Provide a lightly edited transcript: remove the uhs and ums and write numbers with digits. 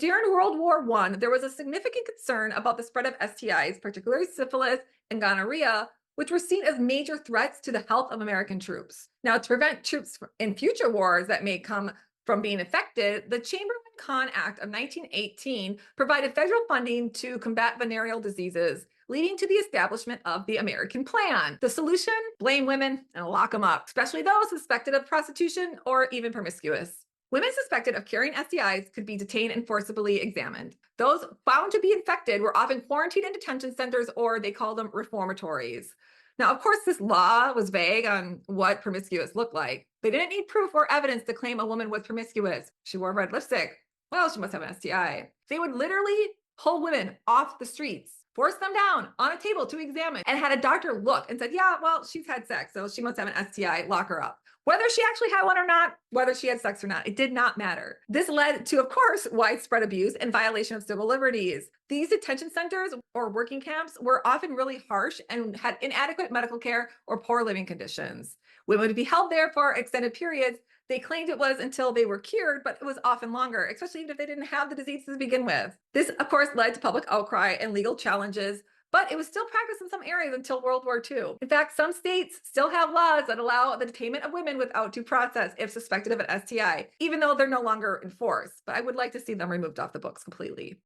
During World War I, there was a significant concern about the spread of STIs, particularly syphilis and gonorrhea, which were seen as major threats to the health of American troops. Now, to prevent troops in future wars that may come from being affected, the Chamberlain-Cahn Act of 1918 provided federal funding to combat venereal diseases, leading to the establishment of the American Plan. The solution? Blame women and lock them up, especially those suspected of prostitution or even promiscuous. Women suspected of carrying STIs could be detained and forcibly examined. Those found to be infected were often quarantined in detention centers, or they called them reformatories. Now, of course, this law was vague on what promiscuous looked like. They didn't need proof or evidence to claim a woman was promiscuous. She wore red lipstick. Well, she must have an STI. They would literally pull women off the streets, force them down on a table to examine, and had a doctor look and said, yeah, well, she's had sex, so she must have an STI, lock her up. Whether she actually had one or not, whether she had sex or not, it did not matter. This led to, of course, widespread abuse and violation of civil liberties. These detention centers or working camps were often really harsh and had inadequate medical care or poor living conditions. Women would be held there for extended periods. They claimed it was until they were cured, but it was often longer, especially even if they didn't have the disease to begin with. This, of course, led to public outcry and legal challenges, but it was still practiced in some areas until World War II. In fact, some states still have laws that allow the detainment of women without due process if suspected of an STI, even though they're no longer enforced. But I would like to see them removed off the books completely.